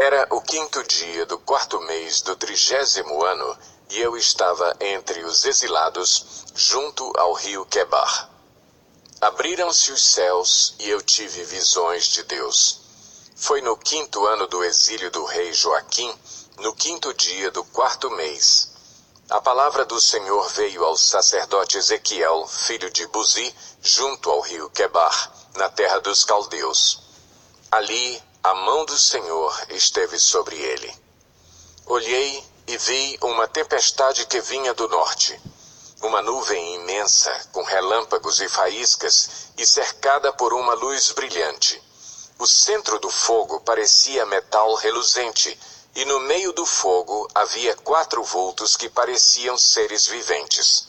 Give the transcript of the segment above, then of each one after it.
Era o 5º dia do 4º mês do 30º ano, e eu estava entre os exilados, junto ao rio Quebar. Abriram-se os céus, e eu tive visões de Deus. Foi no 5º ano do exílio do rei Joaquim, no 5º dia do 4º mês. A palavra do Senhor veio ao sacerdote Ezequiel, filho de Buzi, junto ao rio Quebar, na terra dos caldeus. Ali, a mão do Senhor esteve sobre ele. Olhei e vi uma tempestade que vinha do norte. Uma nuvem imensa, com relâmpagos e faíscas, e cercada por uma luz brilhante. O centro do fogo parecia metal reluzente, e no meio do fogo havia 4 vultos que pareciam seres viventes.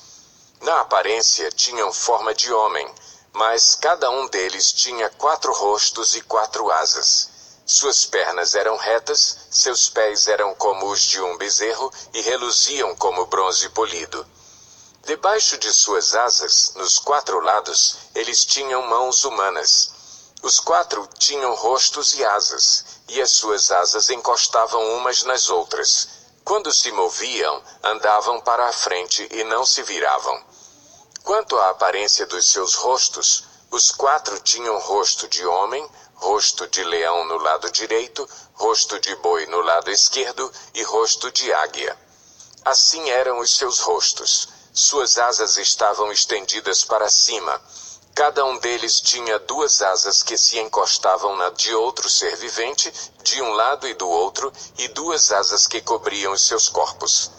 Na aparência tinham forma de homem, mas cada um deles tinha 4 rostos e 4 asas. Suas pernas eram retas, seus pés eram como os de um bezerro e reluziam como bronze polido. Debaixo de suas asas, nos 4 lados, eles tinham mãos humanas. Os 4 tinham rostos e asas, e as suas asas encostavam umas nas outras. Quando se moviam, andavam para a frente e não se viravam. Quanto à aparência dos seus rostos, os 4 tinham rosto de homem, rosto de leão no lado direito, rosto de boi no lado esquerdo e rosto de águia. Assim eram os seus rostos. Suas asas estavam estendidas para cima. Cada um deles tinha 2 asas que se encostavam na de outro ser vivente, de um lado e do outro, e 2 asas que cobriam os seus corpos.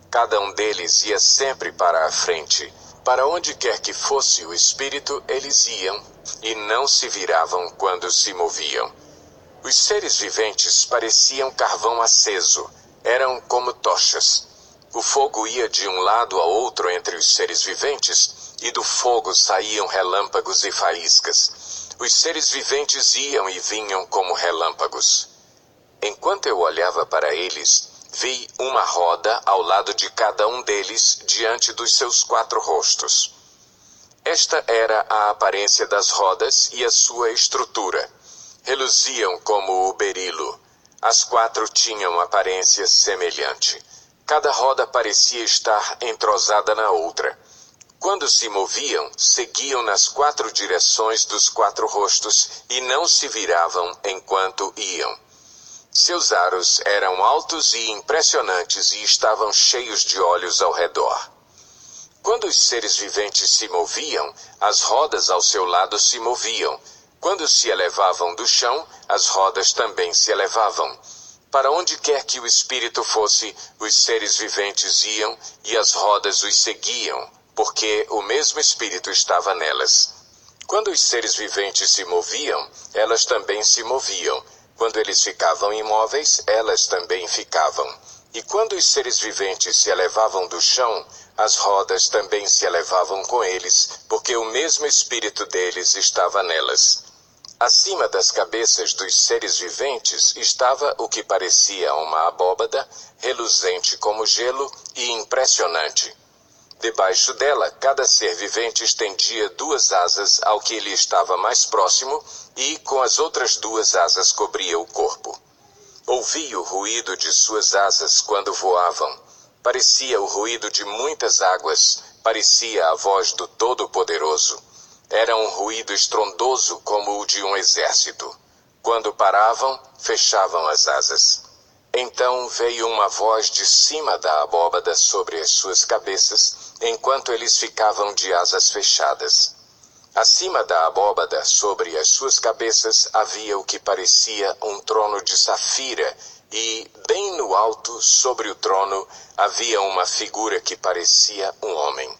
Cada um deles ia sempre para a frente. Para onde quer que fosse o espírito, eles iam, e não se viravam quando se moviam. Os seres viventes pareciam carvão aceso, eram como tochas. O fogo ia de um lado a outro entre os seres viventes, e do fogo saíam relâmpagos e faíscas. Os seres viventes iam e vinham como relâmpagos. Enquanto eu olhava para eles, vi uma roda ao lado de cada um deles, diante dos seus 4 rostos. Esta era a aparência das rodas e a sua estrutura. Reluziam como o berilo. As 4 tinham aparência semelhante. Cada roda parecia estar entrosada na outra. Quando se moviam, seguiam nas 4 direções dos 4 rostos e não se viravam enquanto iam. Seus aros eram altos e impressionantes e estavam cheios de olhos ao redor. Quando os seres viventes se moviam, as rodas ao seu lado se moviam. Quando se elevavam do chão, as rodas também se elevavam. Para onde quer que o espírito fosse, os seres viventes iam e as rodas os seguiam, porque o mesmo espírito estava nelas. Quando os seres viventes se moviam, elas também se moviam. Quando eles ficavam imóveis, elas também ficavam. E quando os seres viventes se elevavam do chão, as rodas também se elevavam com eles, porque o mesmo espírito deles estava nelas. Acima das cabeças dos seres viventes estava o que parecia uma abóbada, reluzente como gelo e impressionante. Debaixo dela, cada ser vivente estendia 2 asas ao que lhe estava mais próximo e, com as outras 2 asas, cobria o corpo. Ouvi o ruído de suas asas quando voavam. Parecia o ruído de muitas águas, parecia a voz do Todo-Poderoso. Era um ruído estrondoso como o de um exército. Quando paravam, fechavam as asas. Então veio uma voz de cima da abóbada sobre as suas cabeças, enquanto eles ficavam de asas fechadas. Acima da abóbada, sobre as suas cabeças, havia o que parecia um trono de safira, e, bem no alto, sobre o trono, havia uma figura que parecia um homem.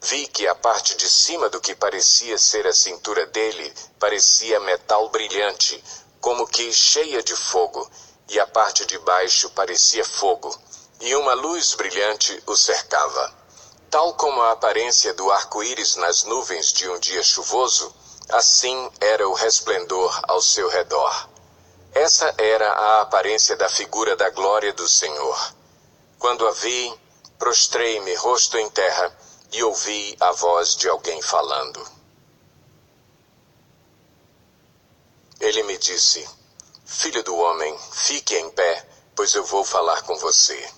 Vi que a parte de cima do que parecia ser a cintura dele parecia metal brilhante, como que cheia de fogo, e a parte de baixo parecia fogo, e uma luz brilhante o cercava. Tal como a aparência do arco-íris nas nuvens de um dia chuvoso, assim era o resplendor ao seu redor. Essa era a aparência da figura da glória do Senhor. Quando a vi, prostrei-me rosto em terra e ouvi a voz de alguém falando. Ele me disse: Filho do homem, fique em pé, pois eu vou falar com você.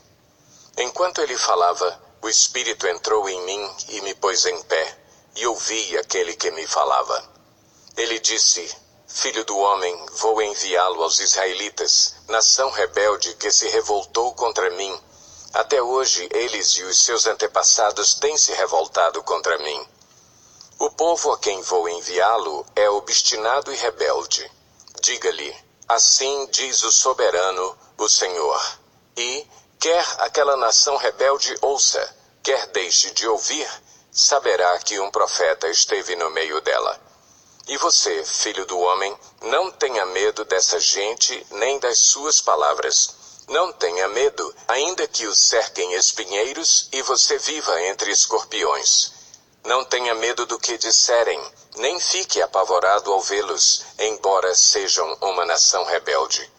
Enquanto ele falava, o Espírito entrou em mim e me pôs em pé, e ouvi aquele que me falava. Ele disse: Filho do homem, vou enviá-lo aos israelitas, nação rebelde que se revoltou contra mim. Até hoje eles e os seus antepassados têm se revoltado contra mim. O povo a quem vou enviá-lo é obstinado e rebelde. Diga-lhe: assim diz o soberano, o Senhor. E, quer aquela nação rebelde ouça, quer deixe de ouvir, saberá que um profeta esteve no meio dela. E você, filho do homem, não tenha medo dessa gente nem das suas palavras. Não tenha medo, ainda que o cerquem espinheiros e você viva entre escorpiões. Não tenha medo do que disserem, nem fique apavorado ao vê-los, embora sejam uma nação rebelde.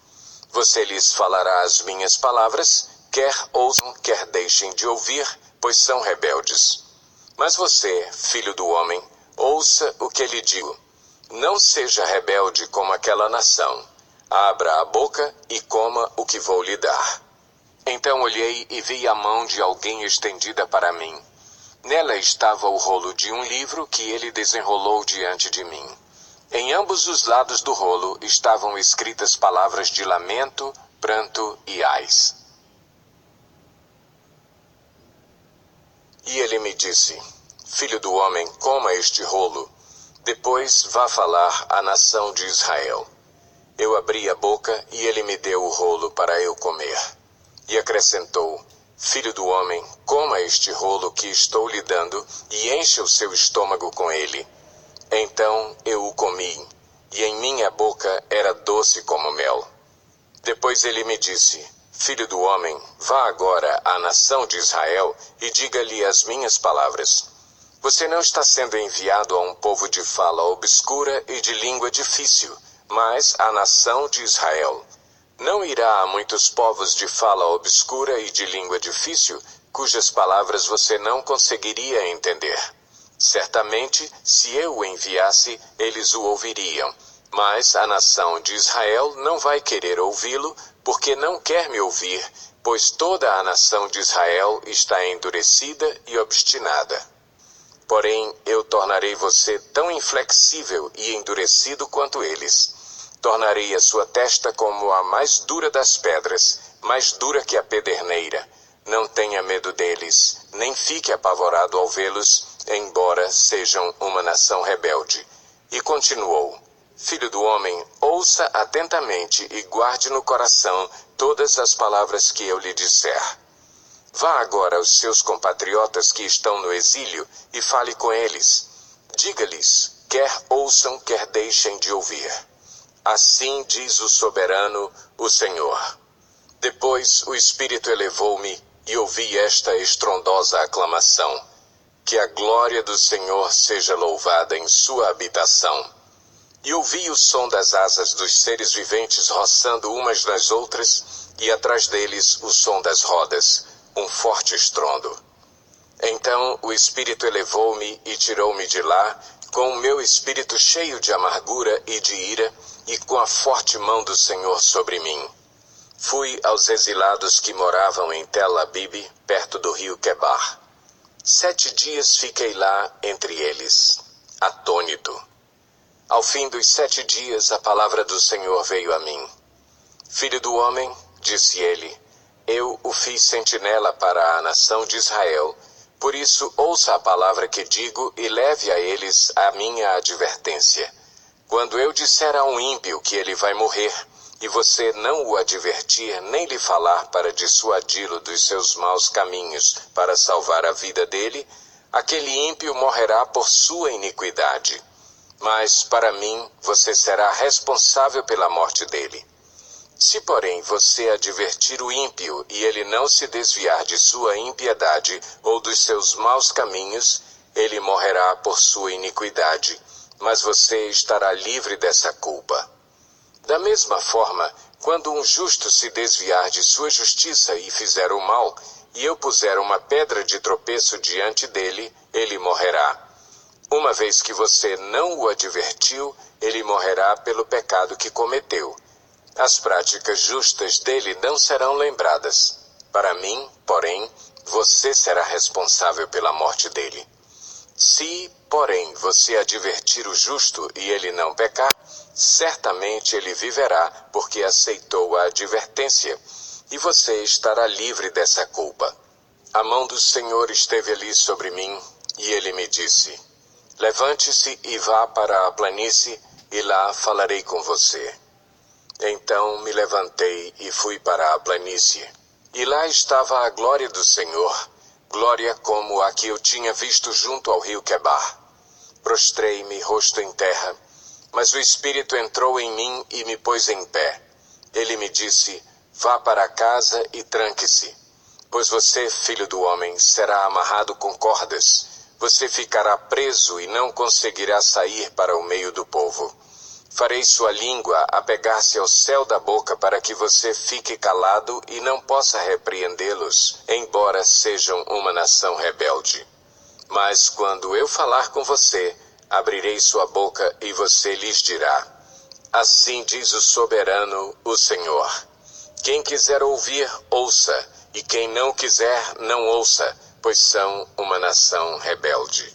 Você lhes falará as minhas palavras, quer ouçam, quer deixem de ouvir, pois são rebeldes. Mas você, filho do homem, ouça o que lhe digo. Não seja rebelde como aquela nação. Abra a boca e coma o que vou lhe dar. Então olhei e vi a mão de alguém estendida para mim. Nela estava o rolo de um livro que ele desenrolou diante de mim. Em ambos os lados do rolo estavam escritas palavras de lamento, pranto e ais. E ele me disse: Filho do homem, coma este rolo. Depois vá falar à nação de Israel. Eu abri a boca e ele me deu o rolo para eu comer. E acrescentou: Filho do homem, coma este rolo que estou lhe dando e encha o seu estômago com ele. Então eu o comi, e em minha boca era doce como mel. Depois ele me disse: Filho do homem, vá agora à nação de Israel e diga-lhe as minhas palavras. Você não está sendo enviado a um povo de fala obscura e de língua difícil, mas à nação de Israel. Não irá a muitos povos de fala obscura e de língua difícil, cujas palavras você não conseguiria entender. Certamente, se eu o enviasse, eles o ouviriam. Mas a nação de Israel não vai querer ouvi-lo, porque não quer me ouvir, pois toda a nação de Israel está endurecida e obstinada. Porém, eu tornarei você tão inflexível e endurecido quanto eles. Tornarei a sua testa como a mais dura das pedras, mais dura que a pederneira. Não tenha medo deles, nem fique apavorado ao vê-los, embora sejam uma nação rebelde. E continuou: Filho do homem, ouça atentamente e guarde no coração todas as palavras que eu lhe disser. Vá agora aos seus compatriotas que estão no exílio e fale com eles. Diga-lhes, quer ouçam, quer deixem de ouvir. Assim diz o soberano, o Senhor. Depois o Espírito elevou-me e ouvi esta estrondosa aclamação: que a glória do Senhor seja louvada em sua habitação. E ouvi o som das asas dos seres viventes roçando umas nas outras, e atrás deles o som das rodas, um forte estrondo. Então o Espírito elevou-me e tirou-me de lá, com o meu espírito cheio de amargura e de ira, e com a forte mão do Senhor sobre mim. Fui aos exilados que moravam em Tel Abib, perto do rio Quebar. 7 dias fiquei lá entre eles, atônito. Ao fim dos 7 dias, a palavra do Senhor veio a mim. Filho do homem, disse ele, eu o fiz sentinela para a nação de Israel. Por isso, ouça a palavra que digo e leve a eles a minha advertência. Quando eu disser a um ímpio que ele vai morrer, e você não o advertir nem lhe falar para dissuadi-lo dos seus maus caminhos para salvar a vida dele, aquele ímpio morrerá por sua iniquidade. Mas, para mim, você será responsável pela morte dele. Se, porém, você advertir o ímpio e ele não se desviar de sua impiedade ou dos seus maus caminhos, ele morrerá por sua iniquidade, mas você estará livre dessa culpa. Da mesma forma, quando um justo se desviar de sua justiça e fizer o mal, e eu puser uma pedra de tropeço diante dele, ele morrerá. Uma vez que você não o advertiu, ele morrerá pelo pecado que cometeu. As práticas justas dele não serão lembradas. Para mim, porém, você será responsável pela morte dele. Se, porém, você advertir o justo e ele não pecar, certamente ele viverá, porque aceitou a advertência, e você estará livre dessa culpa. A mão do Senhor esteve ali sobre mim, e ele me disse: levante-se e vá para a planície, e lá falarei com você. Então me levantei e fui para a planície, e lá estava a glória do Senhor, glória como a que eu tinha visto junto ao rio Quebar. Prostrei-me rosto em terra, mas o Espírito entrou em mim e me pôs em pé. Ele me disse: vá para casa e tranque-se, pois você, filho do homem, será amarrado com cordas. Você ficará preso e não conseguirá sair para o meio do povo. Farei sua língua apegar-se ao céu da boca para que você fique calado e não possa repreendê-los, embora sejam uma nação rebelde. Mas quando eu falar com você, abrirei sua boca e você lhes dirá: assim diz o soberano, o Senhor. Quem quiser ouvir, ouça, e quem não quiser, não ouça, pois são uma nação rebelde.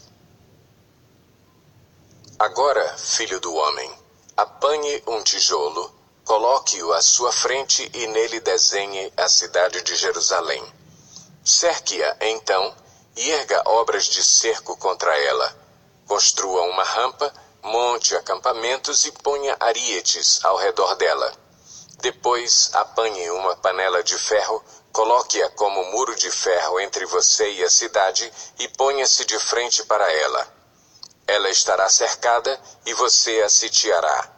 Agora, filho do homem, apanhe um tijolo, coloque-o à sua frente e nele desenhe a cidade de Jerusalém. Cerque-a, então, e erga obras de cerco contra ela. Construa uma rampa, monte acampamentos e ponha arietes ao redor dela. Depois, apanhe uma panela de ferro, coloque-a como muro de ferro entre você e a cidade e ponha-se de frente para ela. Ela estará cercada e você a sitiará.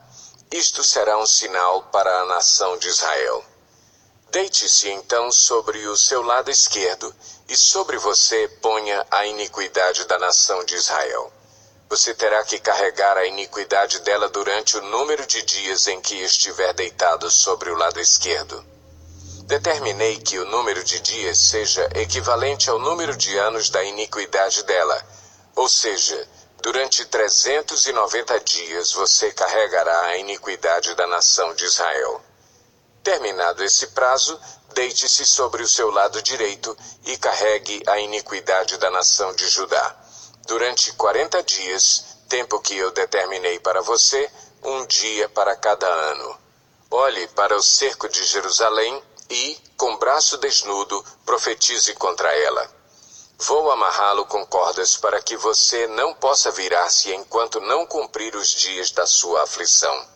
Isto será um sinal para a nação de Israel. Deite-se então sobre o seu lado esquerdo e sobre você ponha a iniquidade da nação de Israel. Você terá que carregar a iniquidade dela durante o número de dias em que estiver deitado sobre o lado esquerdo. Determinei que o número de dias seja equivalente ao número de anos da iniquidade dela, ou seja, durante 390 dias você carregará a iniquidade da nação de Israel. Terminado esse prazo, deite-se sobre o seu lado direito e carregue a iniquidade da nação de Judá. Durante 40 dias, tempo que eu determinei para você, um dia para cada ano. Olhe para o cerco de Jerusalém e, com braço desnudo, profetize contra ela. Vou amarrá-lo com cordas para que você não possa virar-se enquanto não cumprir os dias da sua aflição.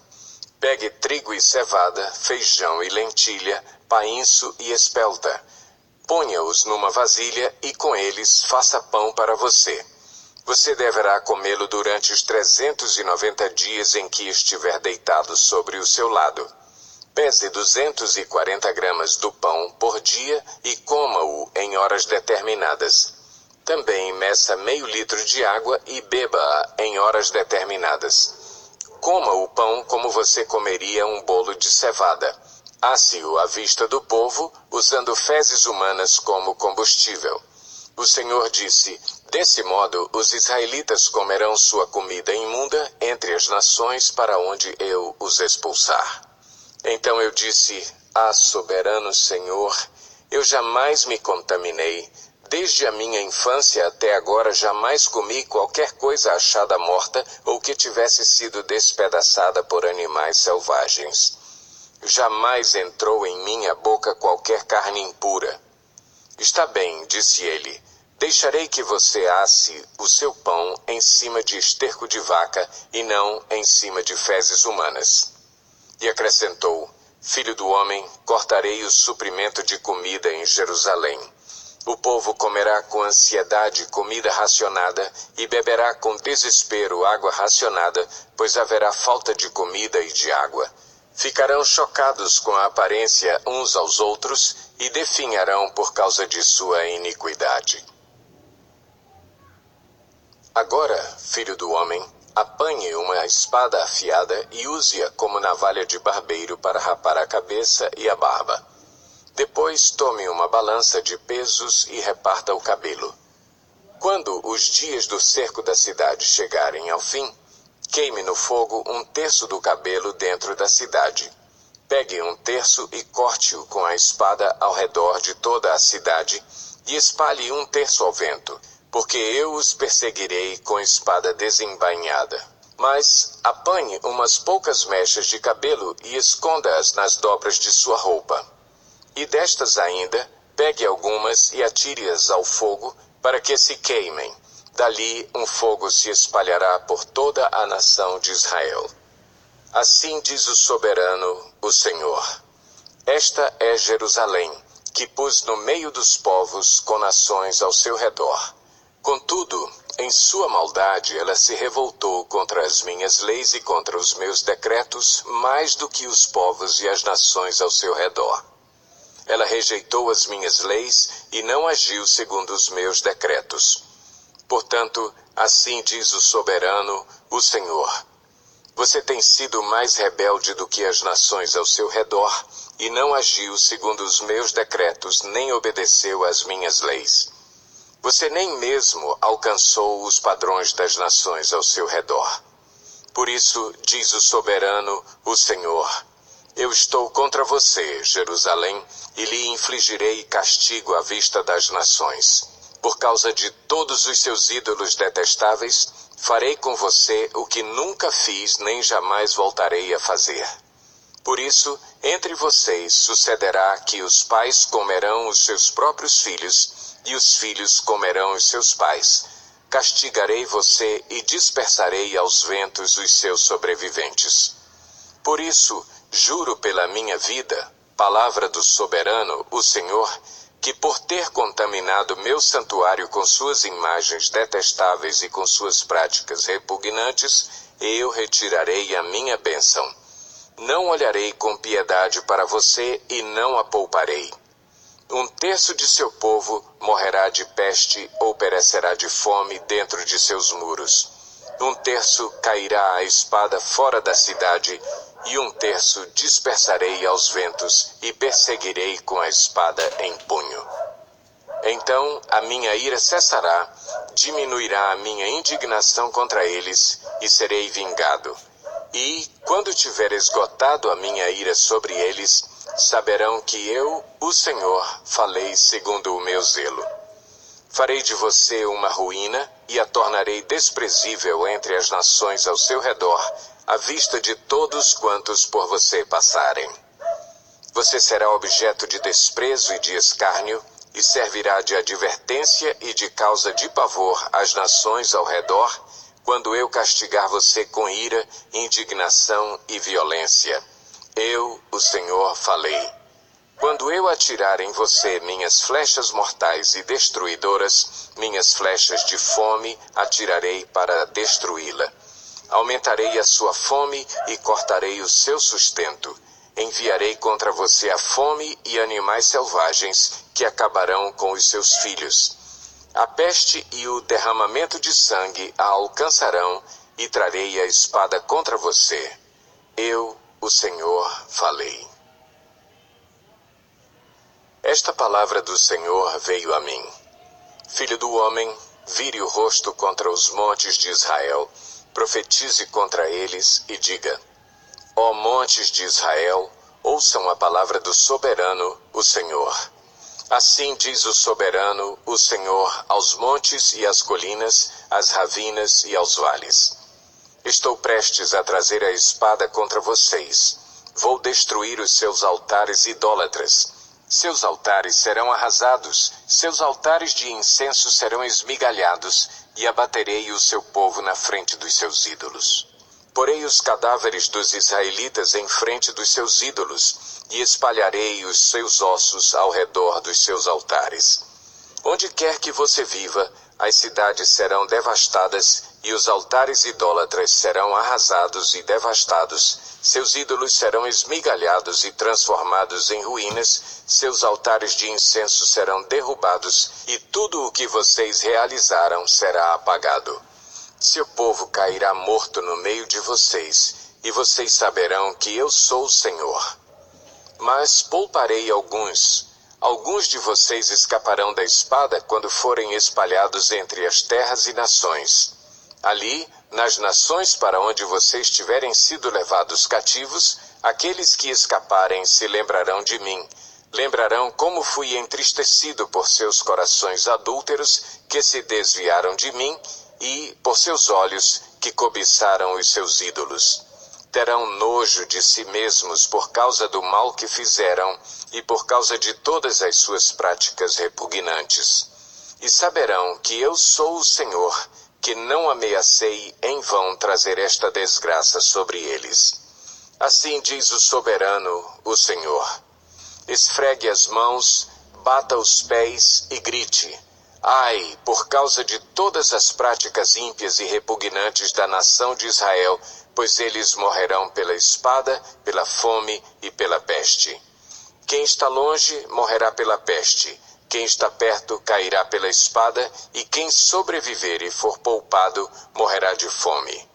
Pegue trigo e cevada, feijão e lentilha, painço e espelta. Ponha-os numa vasilha e com eles faça pão para você. Você deverá comê-lo durante os 390 dias em que estiver deitado sobre o seu lado. Pese 240 gramas do pão por dia e coma-o em horas determinadas. Também meça meio litro de água e beba-a em horas determinadas. Coma o pão como você comeria um bolo de cevada. Asse-o à vista do povo, usando fezes humanas como combustível. O Senhor disse: desse modo os israelitas comerão sua comida imunda entre as nações para onde eu os expulsar. Então eu disse: ah, soberano Senhor, eu jamais me contaminei. Desde a minha infância até agora jamais comi qualquer coisa achada morta ou que tivesse sido despedaçada por animais selvagens. Jamais entrou em minha boca qualquer carne impura. Está bem, disse ele, deixarei que você asse o seu pão em cima de esterco de vaca e não em cima de fezes humanas. E acrescentou: filho do homem, cortarei o suprimento de comida em Jerusalém. O povo comerá com ansiedade comida racionada e beberá com desespero água racionada, pois haverá falta de comida e de água. Ficarão chocados com a aparência uns aos outros e definharão por causa de sua iniquidade. Agora, filho do homem, apanhe uma espada afiada e use-a como navalha de barbeiro para rapar a cabeça e a barba. Depois tome uma balança de pesos e reparta o cabelo. Quando os dias do cerco da cidade chegarem ao fim, queime no fogo 1/3 do cabelo dentro da cidade. pegue um terço e corte-o com a espada ao redor de toda a cidade, e espalhe um terço ao vento, porque eu os perseguirei com espada desembainhada. Mas apanhe umas poucas mechas de cabelo e esconda-as nas dobras de sua roupa. E destas ainda, pegue algumas e atire-as ao fogo, para que se queimem. Dali um fogo se espalhará por toda a nação de Israel. Assim diz o soberano, o Senhor. Esta é Jerusalém, que pus no meio dos povos com nações ao seu redor. Contudo, em sua maldade ela se revoltou contra as minhas leis e contra os meus decretos, mais do que os povos e as nações ao seu redor. Ela rejeitou as minhas leis e não agiu segundo os meus decretos. Portanto, assim diz o soberano, o Senhor. Você tem sido mais rebelde do que as nações ao seu redor, e não agiu segundo os meus decretos, nem obedeceu às minhas leis. Você nem mesmo alcançou os padrões das nações ao seu redor. Por isso, diz o soberano, o Senhor, eu estou contra você, Jerusalém, e lhe infligirei castigo à vista das nações. Por causa de todos os seus ídolos detestáveis, farei com você o que nunca fiz nem jamais voltarei a fazer. Por isso, entre vocês sucederá que os pais comerão os seus próprios filhos, e os filhos comerão os seus pais. Castigarei você e dispersarei aos ventos os seus sobreviventes. Por isso, juro pela minha vida, palavra do soberano, o Senhor, que por ter contaminado meu santuário com suas imagens detestáveis e com suas práticas repugnantes, eu retirarei a minha bênção. Não olharei com piedade para você e não a pouparei. Um terço de seu povo morrerá de peste ou perecerá de fome dentro de seus muros. Um terço cairá à espada fora da cidade, e um terço dispersarei aos ventos e perseguirei com a espada em punho. Então a minha ira cessará, diminuirá a minha indignação contra eles, e serei vingado. E, quando tiver esgotado a minha ira sobre eles, saberão que eu, o Senhor, falei segundo o meu zelo. Farei de você uma ruína e a tornarei desprezível entre as nações ao seu redor, à vista de todos quantos por você passarem. Você será objeto de desprezo e de escárnio, e servirá de advertência e de causa de pavor às nações ao redor, quando eu castigar você com ira, indignação e violência. Eu, o Senhor, falei. Quando eu atirar em você minhas flechas mortais e destruidoras, minhas flechas de fome atirarei para destruí-la. Aumentarei a sua fome e cortarei o seu sustento. Enviarei contra você a fome e animais selvagens que acabarão com os seus filhos. A peste e o derramamento de sangue a alcançarão e trarei a espada contra você. Eu, o Senhor, falei. Esta palavra do Senhor veio a mim. Filho do homem, vire o rosto contra os montes de Israel, profetize contra eles e diga: ó montes de Israel, ouçam a palavra do soberano, o Senhor. Assim diz o soberano, o Senhor, aos montes e às colinas, às ravinas e aos vales. Estou prestes a trazer a espada contra vocês. Vou destruir os seus altares idólatras. Seus altares serão arrasados, seus altares de incenso serão esmigalhados, e abaterei o seu povo na frente dos seus ídolos. Porei os cadáveres dos israelitas em frente dos seus ídolos, e espalharei os seus ossos ao redor dos seus altares. Onde quer que você viva, as cidades serão devastadas, e os altares idólatras serão arrasados e devastados. Seus ídolos serão esmigalhados e transformados em ruínas, seus altares de incenso serão derrubados, e tudo o que vocês realizaram será apagado. Seu povo cairá morto no meio de vocês, e vocês saberão que eu sou o Senhor. Mas pouparei alguns. Alguns de vocês escaparão da espada quando forem espalhados entre as terras e nações. Ali, nas nações para onde vocês tiverem sido levados cativos, Aqueles que escaparem se lembrarão de mim, lembrarão como fui entristecido por seus corações adúlteros que se desviaram de mim e por seus olhos que cobiçaram os seus ídolos. Terão nojo de si mesmos por causa do mal que fizeram e por causa de todas as suas práticas repugnantes. E saberão que eu sou o Senhor, que não ameacei em vão trazer esta desgraça sobre eles. Assim diz o soberano, o Senhor. Esfregue as mãos, bata os pés e grite: ai, por causa de todas as práticas ímpias e repugnantes da nação de Israel, pois eles morrerão pela espada, pela fome e pela peste. Quem está longe morrerá pela peste, quem está perto cairá pela espada, e quem sobreviver e for poupado morrerá de fome.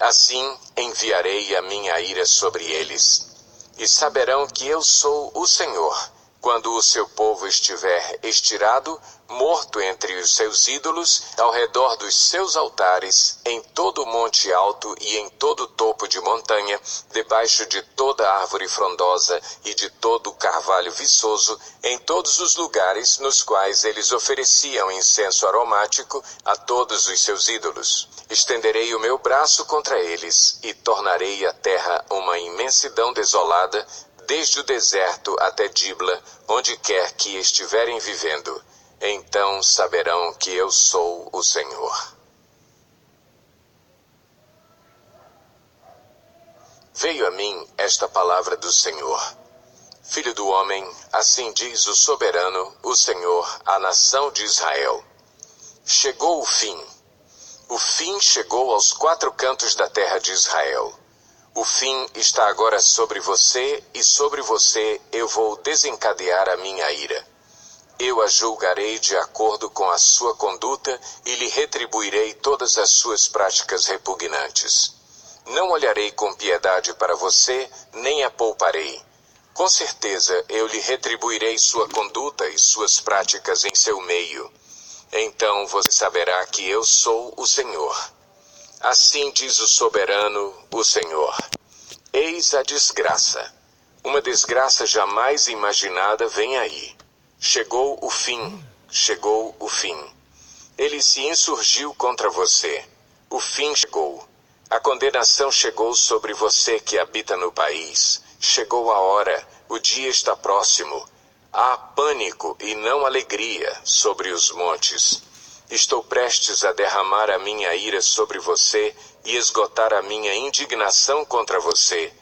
Assim enviarei a minha ira sobre eles. E saberão que eu sou o Senhor, quando o seu povo estiver estirado, morto entre os seus ídolos, ao redor dos seus altares, em todo monte alto e em todo topo de montanha, debaixo de toda árvore frondosa e de todo carvalho viçoso, em todos os lugares nos quais eles ofereciam incenso aromático a todos os seus ídolos. Estenderei o meu braço contra eles e tornarei a terra uma imensidão desolada, desde o deserto até Dibla, onde quer que estiverem vivendo. Então saberão que eu sou o Senhor. Veio a mim esta palavra do Senhor. Filho do homem, assim diz o soberano, o Senhor, à nação de Israel. Chegou o fim. O fim chegou aos quatro cantos da terra de Israel. O fim está agora sobre você, e sobre você eu vou desencadear a minha ira. Eu a julgarei de acordo com a sua conduta e lhe retribuirei todas as suas práticas repugnantes. Não olharei com piedade para você, nem a pouparei. Com certeza eu lhe retribuirei sua conduta e suas práticas em seu meio. Então você saberá que eu sou o Senhor. Assim diz o soberano, o Senhor. Eis a desgraça. Uma desgraça jamais imaginada vem aí. Chegou o fim, chegou o fim. Ele se insurgiu contra você. O fim chegou. A condenação chegou sobre você que habita no país. Chegou a hora, o dia está próximo. Há pânico e não alegria sobre os montes. Estou prestes a derramar a minha ira sobre você e esgotar a minha indignação contra você.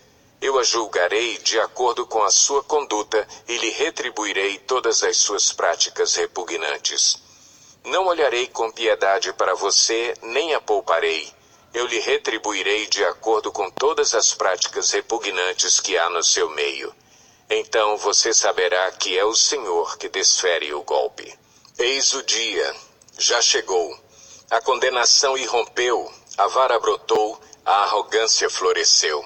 Eu a julgarei de acordo com a sua conduta e lhe retribuirei todas as suas práticas repugnantes. Não olharei com piedade para você, nem a pouparei. Eu lhe retribuirei de acordo com todas as práticas repugnantes que há no seu meio. Então você saberá que é o Senhor que desfere o golpe. Eis o dia. Já chegou. A condenação irrompeu, a vara brotou, a arrogância floresceu.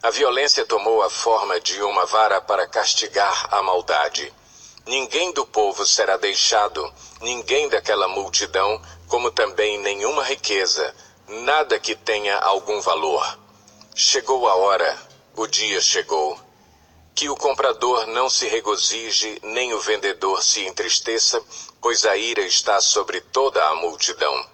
A violência tomou a forma de uma vara para castigar a maldade. Ninguém do povo será deixado, ninguém daquela multidão, como também nenhuma riqueza, nada que tenha algum valor. Chegou a hora, o dia chegou. Que o comprador não se regozije, nem o vendedor se entristeça, pois a ira está sobre toda a multidão.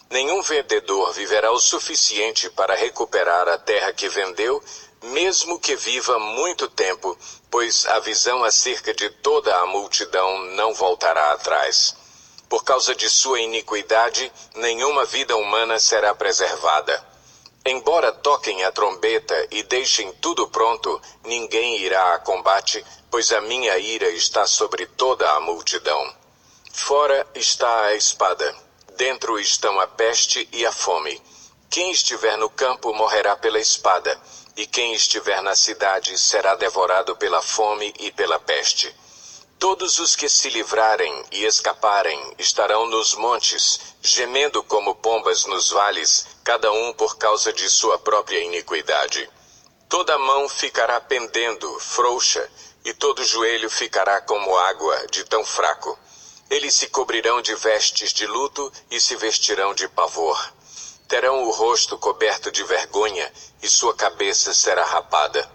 Nenhum vendedor viverá o suficiente para recuperar a terra que vendeu, mesmo que viva muito tempo, pois a visão acerca de toda a multidão não voltará atrás. Por causa de sua iniquidade, nenhuma vida humana será preservada. Embora toquem a trombeta e deixem tudo pronto, ninguém irá a combate, pois a minha ira está sobre toda a multidão. Fora está a espada, dentro estão a peste e a fome. Quem estiver no campo morrerá pela espada, e quem estiver na cidade será devorado pela fome e pela peste. Todos os que se livrarem e escaparem estarão nos montes, gemendo como pombas nos vales, cada um por causa de sua própria iniquidade. Toda mão ficará pendendo, frouxa, e todo joelho ficará como água, de tão fraco. Eles se cobrirão de vestes de luto e se vestirão de pavor. Terão o rosto coberto de vergonha, e sua cabeça será rapada.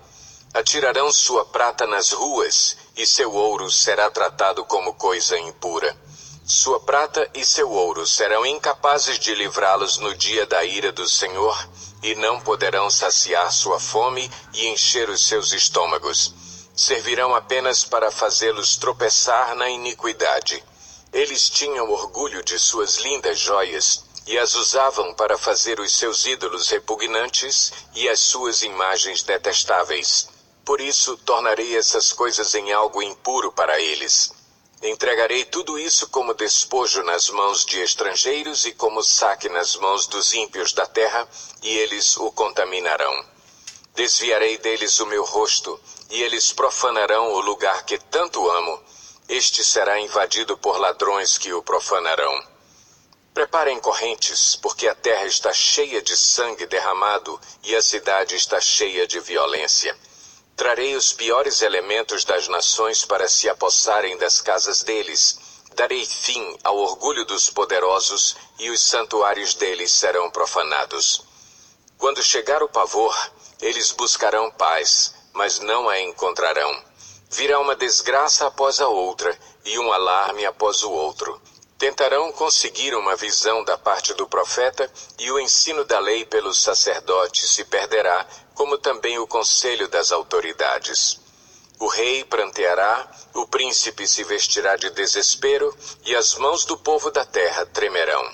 Atirarão sua prata nas ruas, e seu ouro será tratado como coisa impura. Sua prata e seu ouro serão incapazes de livrá-los no dia da ira do Senhor, e não poderão saciar sua fome e encher os seus estômagos. Servirão apenas para fazê-los tropeçar na iniquidade. Eles tinham orgulho de suas lindas joias, e as usavam para fazer os seus ídolos repugnantes e as suas imagens detestáveis. Por isso, tornarei essas coisas em algo impuro para eles. Entregarei tudo isso como despojo nas mãos de estrangeiros e como saque nas mãos dos ímpios da terra, e eles o contaminarão. Desviarei deles o meu rosto, e eles profanarão o lugar que tanto amo. Este será invadido por ladrões que o profanarão. Preparem correntes, porque a terra está cheia de sangue derramado, e a cidade está cheia de violência. Trarei os piores elementos das nações para se apossarem das casas deles. Darei fim ao orgulho dos poderosos, e os santuários deles serão profanados. Quando chegar o pavor, eles buscarão paz, mas não a encontrarão. Virá uma desgraça após a outra, e um alarme após o outro. Tentarão conseguir uma visão da parte do profeta, e o ensino da lei pelos sacerdotes se perderá, como também o conselho das autoridades. O rei pranteará, o príncipe se vestirá de desespero, e as mãos do povo da terra tremerão.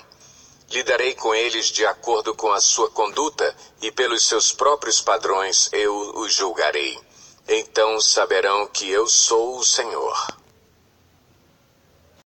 Lidarei com eles de acordo com a sua conduta, e pelos seus próprios padrões eu os julgarei. Então saberão que eu sou o Senhor.